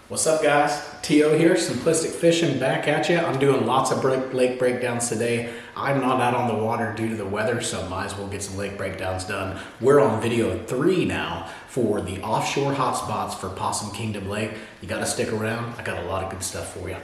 What's up, guys? T.O. here, Simplistic Fishing, back at you. I'm doing lots of lake breakdowns today. I'm not out on the water due to the weather, so might as well get some lake breakdowns done. We're on video 3 now for the offshore hotspots for Possum Kingdom Lake. You gotta stick around. I got a lot of good stuff for you.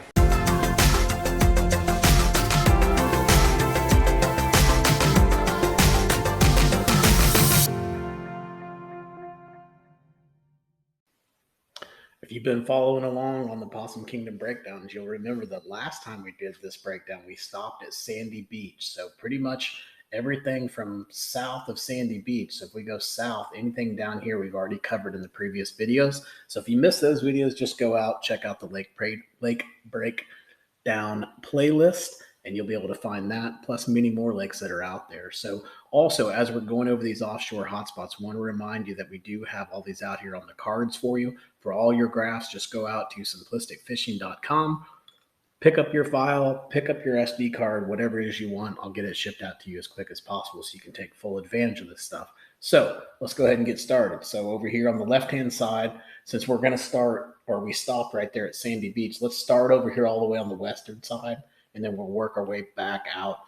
If you've been following along on the Possum Kingdom breakdowns, you'll remember that last time we did this breakdown, we stopped at Sandy Beach. So pretty much everything from south of Sandy Beach. So if we go south, anything down here we've already covered in the previous videos. So if you missed those videos, just go out, check out the lake breakdown playlist, and you'll be able to find that, plus many more lakes that are out there. So also, as we're going over these offshore hotspots, I want to remind you that we do have all these out here on the cards for you. For all your graphs, just go out to simplisticfishing.com, pick up your file, pick up your SD card, whatever it is you want. I'll get it shipped out to you as quick as possible so you can take full advantage of this stuff. So let's go ahead and get started. So over here on the left-hand side, since we're going to start, or we stopped right there at Sandy Beach, let's start over here all the way on the western side, and then we'll work our way back out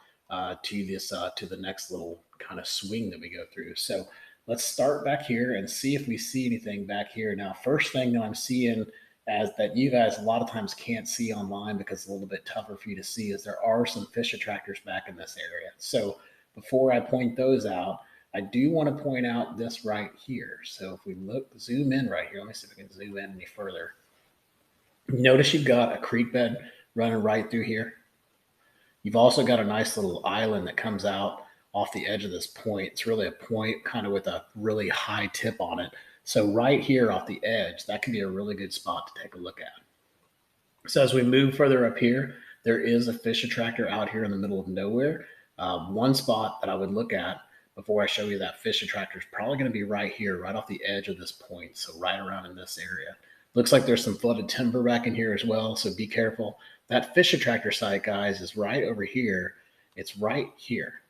to the next little kind of swing that we go through. So let's start back here and see if we see anything back here. Now, first thing that I'm seeing, as that you guys a lot of times can't see online because it's a little bit tougher for you to see, is there are some fish attractors back in this area. So before I point those out, I do want to point out this right here. So if we zoom in right here, let me see if I can zoom in any further. Notice you've got a creek bed running right through here. You've also got a nice little island that comes out off the edge of this point. It's really a point kind of with a really high tip on it. So right here off the edge, that can be a really good spot to take a look at. So as we move further up here, there is a fish attractor out here in the middle of nowhere. One spot that I would look at before I show you that fish attractor is probably going to be right here, right off the edge of this point. So right around in this area. Looks like there's some flooded timber back in here as well, so be careful. That fish attractor site, guys, is right over here. It's right here.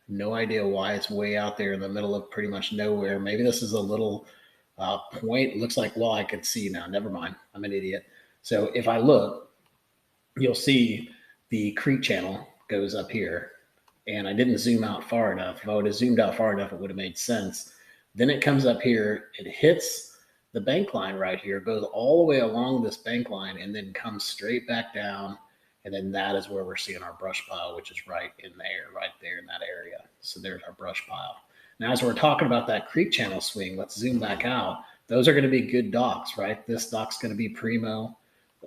No idea why it's way out there in the middle of pretty much nowhere. Maybe this is a little point. It looks like, well, I can see now. Never mind. I'm an idiot. So if I look, you'll see the creek channel goes up here. And I didn't zoom out far enough. If I would have zoomed out far enough, it would have made sense. Then it comes up here. It hits the bank line right here, goes all the way along this bank line, and then comes straight back down. And then that is where we're seeing our brush pile, which is right there in that area. So there's our brush pile. Now, as we're talking about that creek channel swing, let's zoom back out. Those are going to be good docks, right? This dock's going to be primo.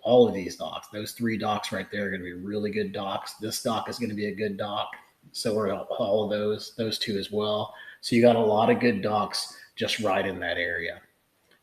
All of these docks, those 3 docks right there are going to be really good docks. This dock is going to be a good dock. So are all of those 2 as well. So you got a lot of good docks just right in that area.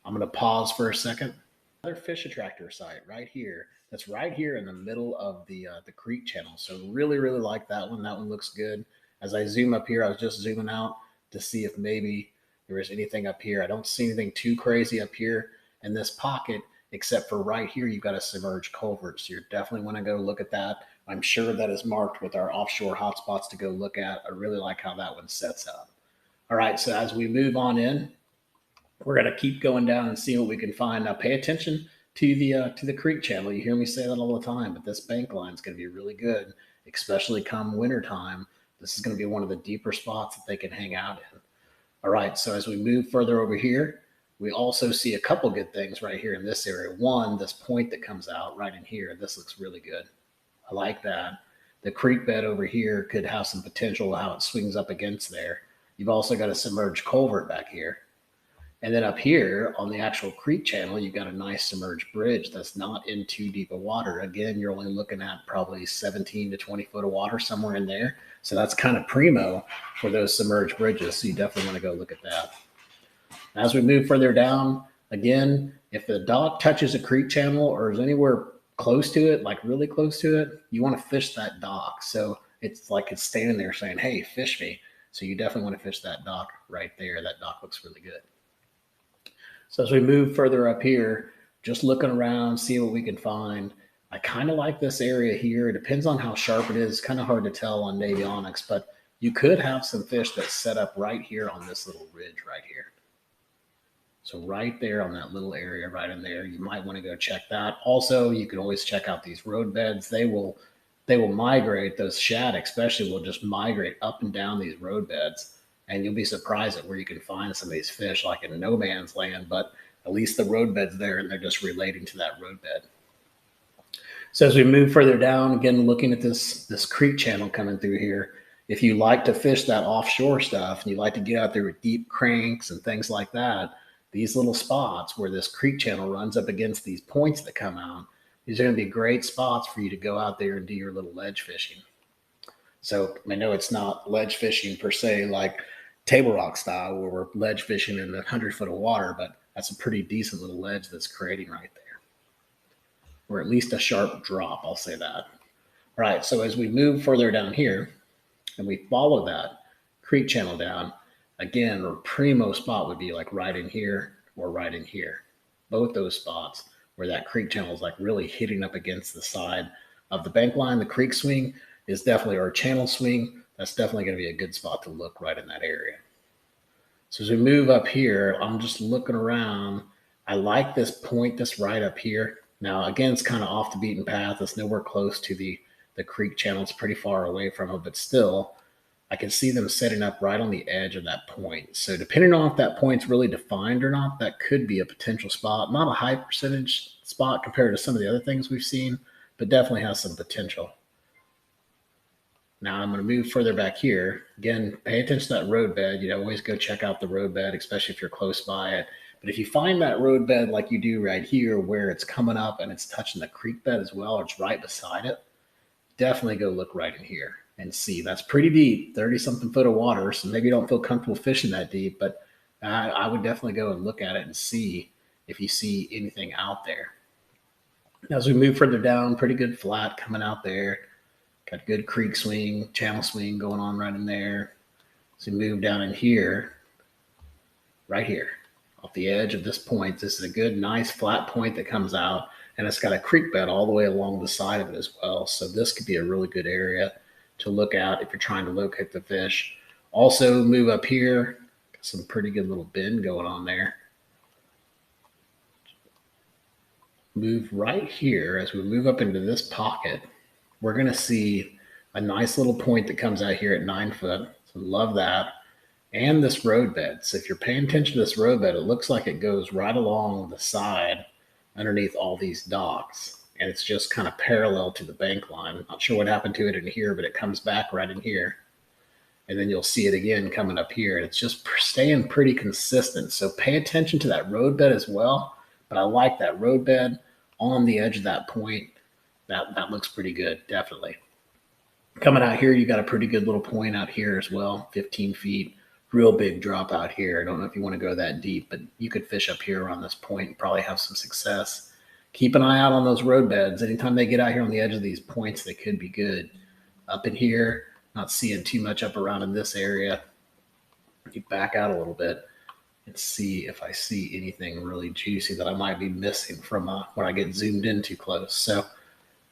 I'm going to pause for a second. Another fish attractor site right here. That's right here in the middle of the creek channel. So really, really like that one. That one looks good. As I zoom up here, I was just zooming out to see if maybe there is anything up here. I don't see anything too crazy up here in this pocket, except for right here, you've got a submerged culvert. So you're definitely want to go look at that. I'm sure that is marked with our offshore hotspots to go look at. I really like how that one sets up. All right, so as we move on in, we're going to keep going down and see what we can find. Now, pay attention to the creek channel. You hear me say that all the time, but this bank line is going to be really good, especially come wintertime. This is going to be one of the deeper spots that they can hang out in. All right, so as we move further over here, we also see a couple good things right here in this area. One, this point that comes out right in here. This looks really good. I like that. The creek bed over here could have some potential how it swings up against there. You've also got a submerged culvert back here. And then up here on the actual creek channel, you've got a nice submerged bridge that's not in too deep of water. Again, you're only looking at probably 17 to 20 foot of water somewhere in there. So that's kind of primo for those submerged bridges. So you definitely want to go look at that. As we move further down, again, if the dock touches a creek channel or is anywhere close to it, like really close to it, you want to fish that dock. So it's like it's standing there saying, hey, fish me. So you definitely want to fish that dock right there. That dock looks really good. So as we move further up here, just looking around, see what we can find. I kind of like this area here. It depends on how sharp it is. It's kind of hard to tell on Navionics, but you could have some fish that set up right here on this little ridge right here. So right there on that little area right in there, you might want to go check that. Also, you can always check out these road beds. They will migrate. Those shad especially will just migrate up and down these road beds, and you'll be surprised at where you can find some of these fish like in no man's land, but at least the road bed's there and they're just relating to that road bed. So as we move further down, again, looking at this creek channel coming through here, if you like to fish that offshore stuff and you like to get out there with deep cranks and things like that, these little spots where this creek channel runs up against these points that come out, these are going to be great spots for you to go out there and do your little ledge fishing. So I know it's not ledge fishing per se, like table rock style, where we're ledge fishing in 100 foot of water, but that's a pretty decent little ledge that's creating right there, or at least a sharp drop. I'll say that. All right. So as we move further down here and we follow that creek channel down, again, our primo spot would be like right in here or right in here. Both those spots where that creek channel is like really hitting up against the side of the bank line. The creek swing is definitely, or channel swing, that's definitely going to be a good spot to look right in that area. So as we move up here, I'm just looking around. I like this point that's right up here. Now, again, it's kind of off the beaten path. It's nowhere close to the creek channel. It's pretty far away from it, but still, I can see them setting up right on the edge of that point. So depending on if that point's really defined or not, that could be a potential spot. Not a high percentage spot compared to some of the other things we've seen, but definitely has some potential. Now I'm going to move further back here. Again, pay attention to that road bed. Always go check out the road bed, especially if you're close by it. But if you find that road bed like you do right here, where it's coming up and it's touching the creek bed as well, or it's right beside it, definitely go look right in here and see. That's pretty deep, 30-something foot of water. So maybe you don't feel comfortable fishing that deep, but I would definitely go and look at it and see if you see anything out there. Now, as we move further down, pretty good flat coming out there. Got good creek swing, channel swing going on right in there. So we move down in here, right here, off the edge of this point. This is a good, nice flat point that comes out, and it's got a creek bed all the way along the side of it as well. So this could be a really good area to look at if you're trying to locate the fish. Also, move up here, got some pretty good little bend going on there. Move right here. As we move up into this pocket, we're going to see a nice little point that comes out here at 9 foot. So love that. And this road bed. So if you're paying attention to this road bed, it looks like it goes right along the side underneath all these docks. And it's just kind of parallel to the bank line. Not sure what happened to it in here, but it comes back right in here. And then you'll see it again coming up here. And it's just staying pretty consistent. So pay attention to that road bed as well. But I like that road bed on the edge of that point. That looks pretty good, definitely. Coming out here, you got a pretty good little point out here as well, 15 feet. Real big drop out here. I don't know if you want to go that deep, but you could fish up here around this point and probably have some success. Keep an eye out on those road beds. Anytime they get out here on the edge of these points, they could be good. Up in here, not seeing too much up around in this area. You back out a little bit and see if I see anything really juicy that I might be missing from when I get zoomed in too close. So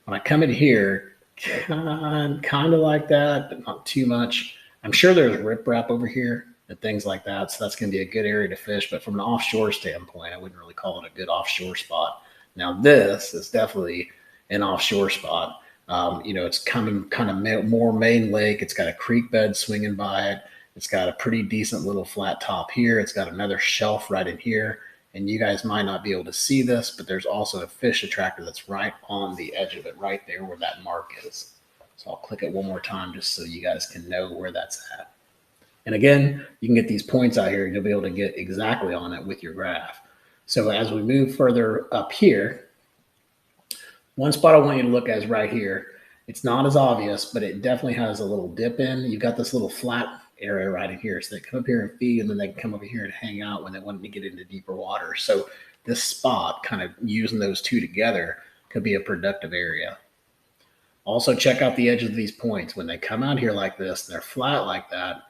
when I come in here, kind of like that, but not too much. I'm sure there's riprap over here and things like that, so that's going to be a good area to fish. But from an offshore standpoint, I wouldn't really call it a good offshore spot. Now, this is definitely an offshore spot. It's coming kind of more main lake. It's got a creek bed swinging by it. It's got a pretty decent little flat top here. It's got another shelf right in here. And you guys might not be able to see this, but there's also a fish attractor that's right on the edge of it, right there where that mark is. So I'll click it one more time just so you guys can know where that's at. And again, you can get these points out here and you'll be able to get exactly on it with your graph. So as we move further up here, one spot I want you to look at is right here. It's not as obvious, but it definitely has a little dip in. You've got this little flat area right in here. So they come up here and feed, and then they can come over here and hang out when they want to get into deeper water. So this spot, kind of using those two together, could be a productive area. Also, check out the edge of these points. When they come out here like this, they're flat like that,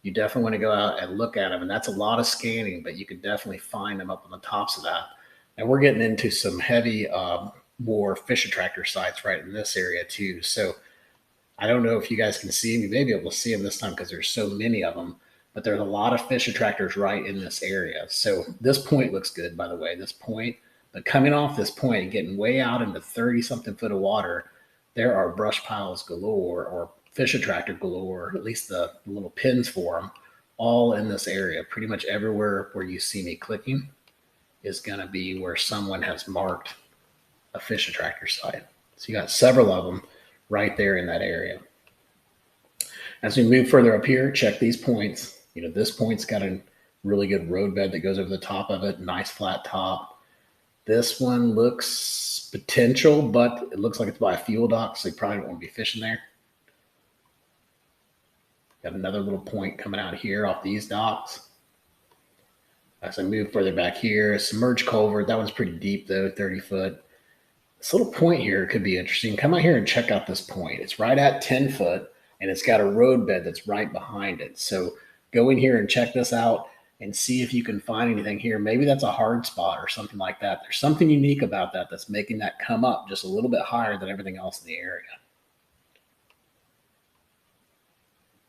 you definitely want to go out and look at them. And that's a lot of scanning, but you could definitely find them up on the tops of that. And we're getting into some heavy, more fish attractor sites right in this area too. So I don't know if you guys can see them. You may be able to see them this time because there's so many of them. but there's a lot of fish attractors right in this area. So this point looks good, by the way, this point. But coming off this point and getting way out into 30 something foot of water, there are brush piles galore or fish attractor galore, at least the little pins for them, all in this area. Pretty much everywhere where you see me clicking is going to be where someone has marked a fish attractor site. So you got several of them right there in that area. As we move further up here, check these points. You know, this point's got a really good roadbed that goes over the top of it, nice flat top. This one looks potential, but it looks like it's by a fuel dock, so you probably don't want to be fishing there. Got another little point coming out here off these docks. As I move further back here, Submerged Culvert. That one's pretty deep though, 30 foot. This little point here could be interesting. Come out here and check out this point. It's right at 10 foot, and it's got a roadbed that's right behind it. So go in here and check this out and see if you can find anything here. Maybe that's a hard spot or something like that. There's something unique about that that's making that come up just a little bit higher than everything else in the area.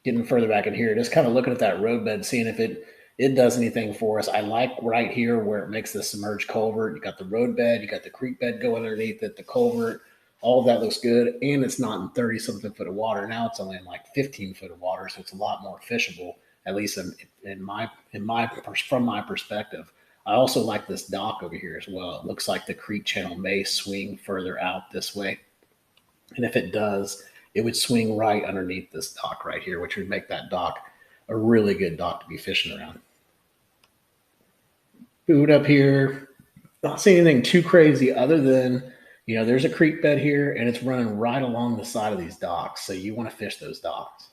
Getting further back in here, just kind of looking at that roadbed, seeing if it does anything for us. I like right here where it makes the submerged culvert. You got the roadbed, you got the creek bed going underneath it, the culvert. All of that looks good, and it's not in 30 something foot of water. Now it's only in like 15 foot of water, so it's a lot more fishable, at least from my perspective. I also like this dock over here as well. It looks like the creek channel may swing further out this way, and if it does, it would swing right underneath this dock right here, which would make that dock a really good dock to be fishing around. Food up here, not seeing anything too crazy other than, you know, there's a creek bed here and it's running right along the side of these docks. So you want to fish those docks.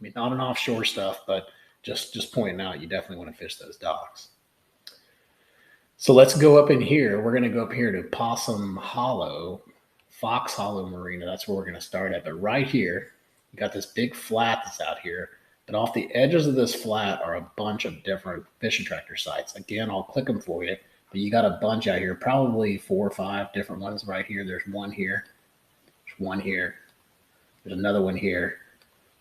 I mean, not an offshore stuff, but just pointing out, you definitely want to fish those docks. So let's go up in here. We're going to go up here to Possum Hollow, Fox Hollow Marina. That's where we're going to start at. But right here, you got this big flat that's out here. But off the edges of this flat are a bunch of different fish attractor sites. Again, I'll click them for you. But you got a bunch out here, probably 4 or 5 different ones right here. There's one here. There's one here. There's another one here.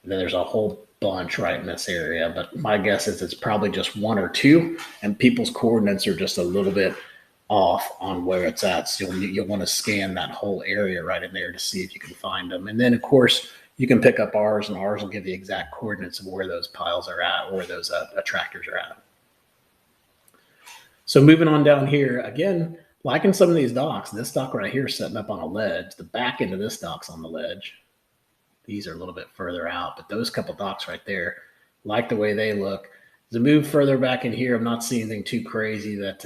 And then there's a whole bunch right in this area. But my guess is it's probably just 1 or 2. And people's coordinates are just a little bit off on where it's at. So you'll want to scan that whole area right in there to see if you can find them. And then, of course, you can pick up ours, and ours will give the exact coordinates of where those piles are at or where those attractors are at. So moving on down here, again, liking some of these docks. This dock right here is setting up on a ledge. The back end of this dock's on the ledge. These are a little bit further out, but those couple docks right there, like the way they look. As I move further back in here, I'm not seeing anything too crazy that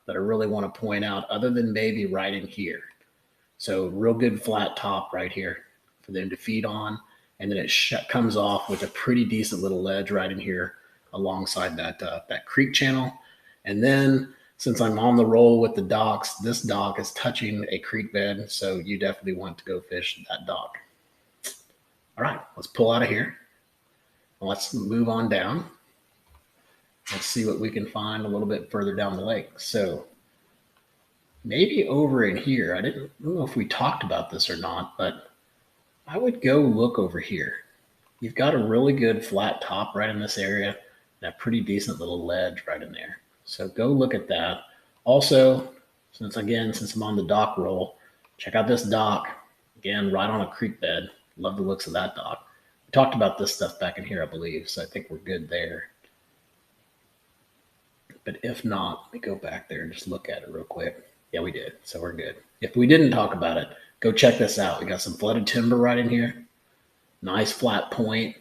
I really want to point out other than maybe right in here. So real good flat top right here for them to feed on, and then it comes off with a pretty decent little ledge right in here alongside that creek channel. And then since I'm on the roll with the docks, this dock is touching a creek bed, so you definitely want to go fish that dock. All right, let's pull out of here. Let's move on down. Let's see what we can find a little bit further down the lake. So maybe over in here, I don't know if we talked about this or not, but I would go look over here. You've got a really good flat top right in this area and a pretty decent little ledge right in there. So go look at that. Also, since I'm on the dock roll, check out this dock. Again, right on a creek bed. Love the looks of that dock. We talked about this stuff back in here, I believe, so I think we're good there. But if not, let me go back there and just look at it real quick. Yeah, we did, so we're good. If we didn't talk about it, go check this out. We got some flooded timber right in here. Nice flat point.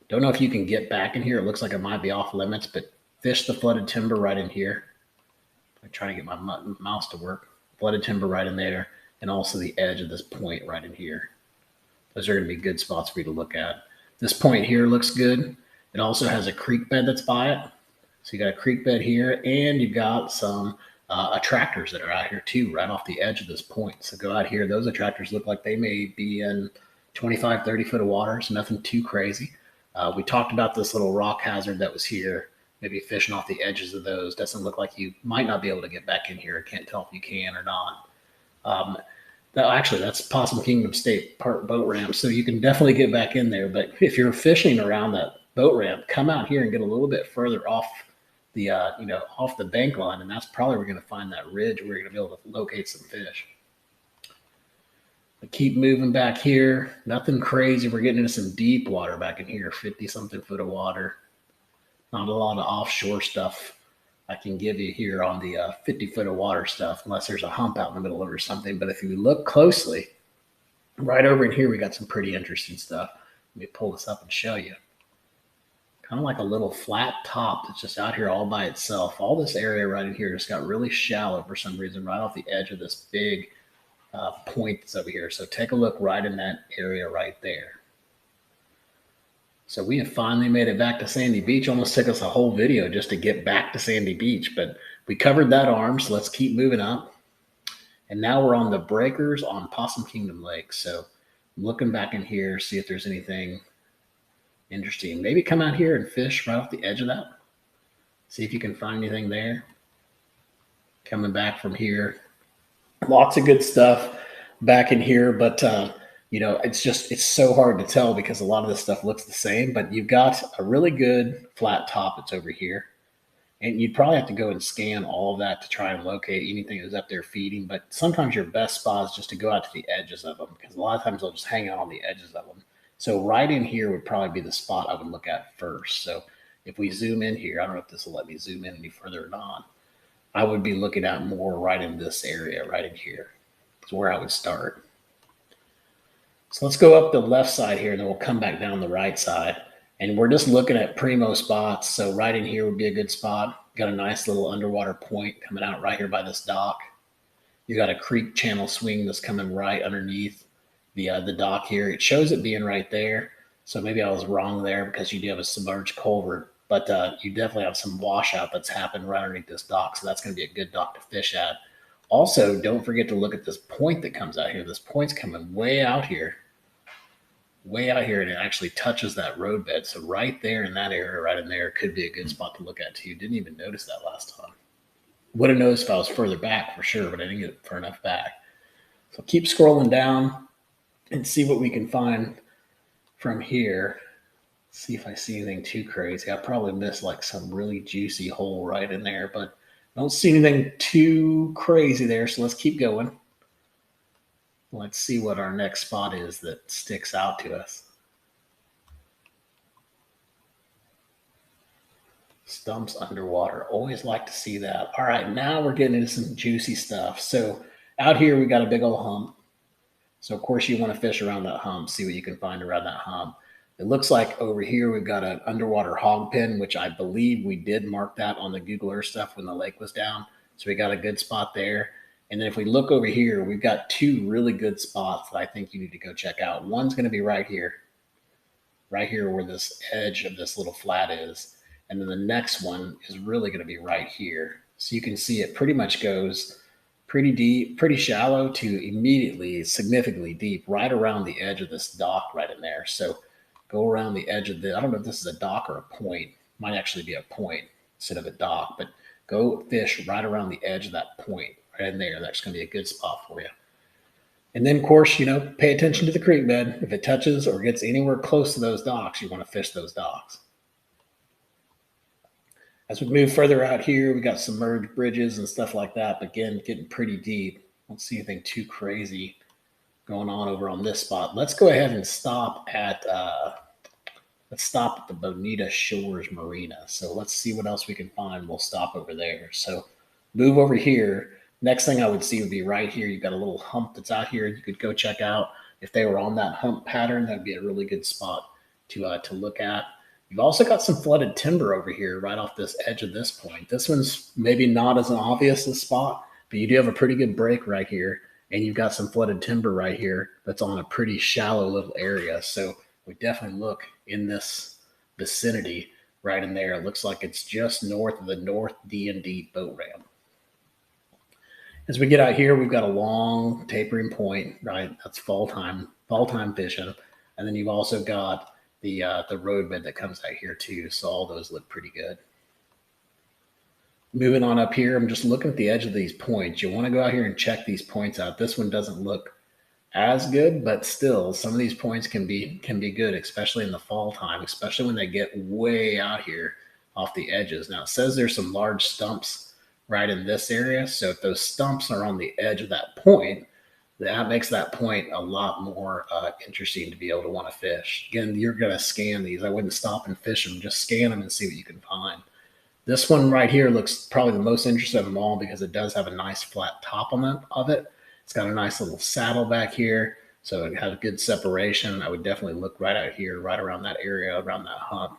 Don't know if you can get back in here. It looks like it might be off limits, but fish the flooded timber right in here. I'm trying to get my mouse to work. Flooded timber right in there, and also the edge of this point right in here. Those are going to be good spots for you to look at. This point here looks good. It also has a creek bed that's by it. So you got a creek bed here, and you've got some attractors that are out here too, right off the edge of this point. So go out here. Those attractors look like they may be in 25, 30 foot of water, so nothing too crazy. We talked about this little rock hazard that was here, maybe fishing off the edges of those. Doesn't look like you might not be able to get back in here. I can't tell if you can or not. Actually, that's Possum Kingdom State Park boat ramp, so you can definitely get back in there. But if you're fishing around that boat ramp, come out here and get a little bit further off the off the bank line, and that's probably where we're going to find that ridge where we're going to be able to locate some fish. But keep moving back here. Nothing crazy. We're getting into some deep water back in here, 50-something foot of water. Not a lot of offshore stuff I can give you here on the 50 foot of water stuff, unless there's a hump out in the middle of it or something. But if you look closely, right over in here, we got some pretty interesting stuff. Let me pull this up and show you. Kind of like a little flat top that's just out here all by itself. All this area right in here just got really shallow for some reason, right off the edge of this big point that's over here. So take a look right in that area right there. So we have finally made it back to Sandy Beach. Almost took us a whole video just to get back to Sandy Beach, but we covered that arm, so let's keep moving up. And now we're on the breakers on Possum Kingdom Lake. So I'm looking back in here, see if there's anything interesting. Maybe come out here and fish right off the edge of that. See if you can find anything there. Coming back from here. Lots of good stuff back in here, but it's so hard to tell because a lot of this stuff looks the same, but you've got a really good flat top that's over here. And you'd probably have to go and scan all of that to try and locate anything that's up there feeding. But sometimes your best spot is just to go out to the edges of them, because a lot of times they'll just hang out on the edges of them. So right in here would probably be the spot I would look at first. So if we zoom in here, I don't know if this will let me zoom in any further or not. I would be looking at more right in this area, right in here. That's where I would start. So let's go up the left side here, and then we'll come back down the right side. And we're just looking at primo spots. So right in here would be a good spot. Got a nice little underwater point coming out right here by this dock. You got a creek channel swing that's coming right underneath the dock here. It shows it being right there. So maybe I was wrong there because you do have a submerged culvert, but you definitely have some washout that's happened right underneath this dock. So that's going to be a good dock to fish at. Also, don't forget to look at this point that comes out here. This point's coming way out here, and it actually touches that roadbed. So right there in that area, right in there, could be a good spot to look at too. Didn't even notice that last time. Would have noticed if I was further back for sure, but I didn't get far enough back. So keep scrolling down and see what we can find from here. See if I see anything too crazy. I probably missed like some really juicy hole right in there, but I don't see anything too crazy there. So let's keep going. Let's see what our next spot is that sticks out to us. Stumps underwater. Always like to see that. All right, now we're getting into some juicy stuff. So out here, we got a big old hump. So of course you want to fish around that hump, see what you can find around that hump. It looks like over here we've got an underwater hog pen, which I believe we did mark that on the Google Earth stuff when the lake was down. So we got a good spot there. And then if we look over here, we've got two really good spots that I think you need to go check out. One's going to be right here where this edge of this little flat is. And then the next one is really going to be right here. So you can see it pretty much goes pretty deep, pretty shallow to immediately significantly deep, right around the edge of this dock right in there. So go around the edge of I don't know if this is a dock or a point. Might actually be a point instead of a dock, but go fish right around the edge of that point right in there. That's going to be a good spot for you. And then, of course, pay attention to the creek bed. If it touches or gets anywhere close to those docks, you want to fish those docks. As we move further out here, we got submerged bridges and stuff like that. But again, getting pretty deep. Don't see anything too crazy going on over on this spot. Let's go ahead and stop at the Bonita Shores Marina. So let's see what else we can find. We'll stop over there. So move over here. Next thing I would see would be right here. You've got a little hump that's out here. You could go check out. If they were on that hump pattern, that'd be a really good spot to look at. You've also got some flooded timber over here right off this edge of this point. This one's maybe not as obvious a spot, but you do have a pretty good break right here. And you've got some flooded timber right here that's on a pretty shallow little area. So we definitely look in this vicinity right in there. It looks like it's just north of the North D&D boat ramp. As we get out here, we've got a long tapering point, right? That's fall time fishing. And then you've also got the roadbed that comes out here too. So all those look pretty good. Moving on up here, I'm just looking at the edge of these points. You want to go out here and check these points out. This one doesn't look as good, but still some of these points can be good, especially in the fall time, especially when they get way out here off the edges. Now it says there's some large stumps right in this area. So if those stumps are on the edge of that point, that makes that point a lot more interesting to be able to want to fish. Again, you're going to scan these. I wouldn't stop and fish them, just scan them and see what you can find. This one right here looks probably the most interesting of them all because it does have a nice flat top on it. It's got a nice little saddle back here, so it has good separation. I would definitely look right out here, right around that area, around that hump.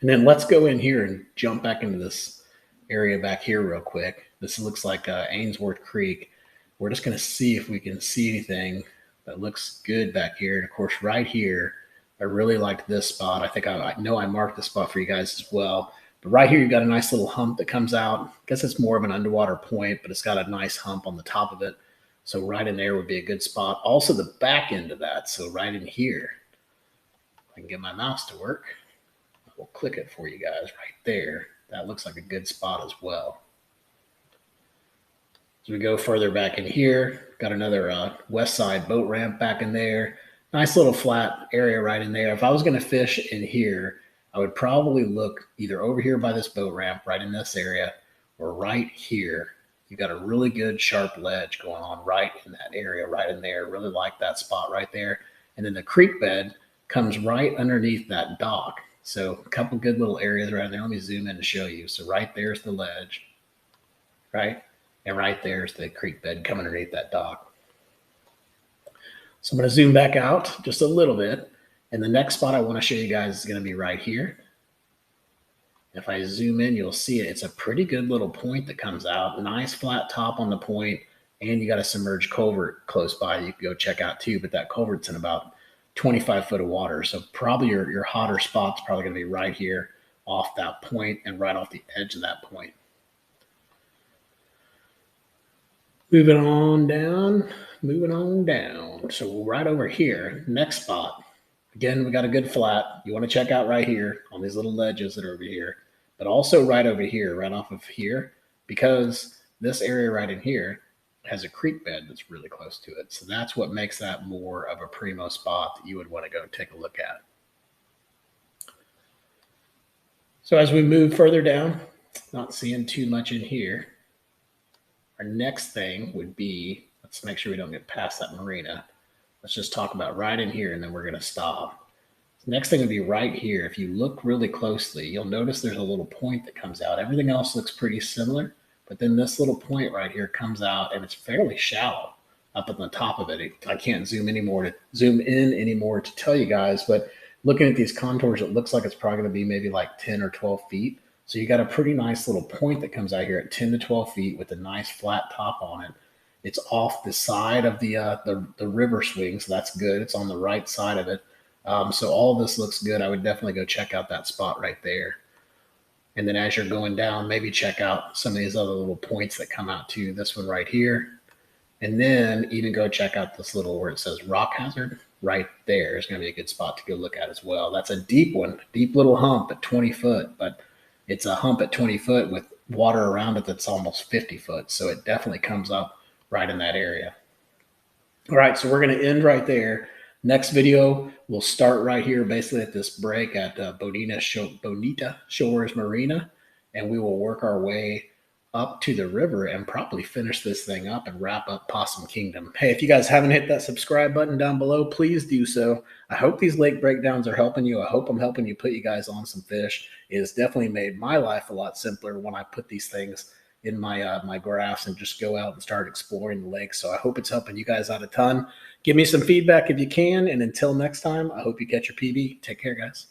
And then let's go in here and jump back into this area back here real quick. This looks like Ainsworth Creek. We're just going to see if we can see anything that looks good back here. And of course, right here, I really like this spot. I think I know I marked the spot for you guys as well. But right here, you've got a nice little hump that comes out. I guess it's more of an underwater point, but it's got a nice hump on the top of it. So right in there would be a good spot. Also the back end of that. So right in here, I can get my mouse to work. We'll click it for you guys right there. That looks like a good spot as well. As we go further back in here, got another west side boat ramp back in there. Nice little flat area right in there. If I was going to fish in here, I would probably look either over here by this boat ramp, right in this area, or right here. You've got a really good sharp ledge going on right in that area, right in there. Really like that spot right there. And then the creek bed comes right underneath that dock. So a couple good little areas right there. Let me zoom in to show you. So right there's the ledge, right? And right there's the creek bed coming underneath that dock. So I'm going to zoom back out just a little bit. And the next spot I want to show you guys is going to be right here. If I zoom in, you'll see it. It's a pretty good little point that comes out. Nice flat top on the point, and you got a submerged culvert close by you can go check out too. But that culvert's in about 25 foot of water. So probably your hotter spot's probably going to be right here off that point and right off the edge of that point. Moving on down. So right over here, next spot. Again, we got a good flat. You want to check out right here on these little ledges that are over here, but also right over here, right off of here, because this area right in here has a creek bed that's really close to it. So that's what makes that more of a primo spot that you would want to go take a look at. So as we move further down, not seeing too much in here. Our next thing would be, let's make sure we don't get past that marina. Let's just talk about right in here, and then we're going to stop. Next thing would be right here. If you look really closely, you'll notice there's a little point that comes out. Everything else looks pretty similar, but then this little point right here comes out, and it's fairly shallow up at the top of it. I can't zoom in anymore to tell you guys, but looking at these contours, it looks like it's probably going to be maybe like 10 or 12 feet. So you got a pretty nice little point that comes out here at 10 to 12 feet with a nice flat top on it. It's off the side of the river swing, so that's good. It's on the right side of it. So all of this looks good. I would definitely go check out that spot right there. And then as you're going down, maybe check out some of these other little points that come out too. This one right here. And then even go check out this little where it says rock hazard right there is going to be a good spot to go look at as well. That's a deep one, deep little hump at 20 foot, but it's a hump at 20 foot with water around it that's almost 50 foot. So it definitely comes up right in that area. All right, so we're going to end right there. Next video, we'll start right here, basically at this break at Bonita Shores Marina, and we will work our way up to the river and probably finish this thing up and wrap up Possum Kingdom. Hey, if you guys haven't hit that subscribe button down below, please do so. I hope these lake breakdowns are helping you. I hope I'm helping you put you guys on some fish. It has definitely made my life a lot simpler when I put these things in my my graphs and just go out and start exploring the lake. So I hope it's helping you guys out a ton. Give me some feedback if you can. And until next time, I hope you catch your PB. Take care, guys.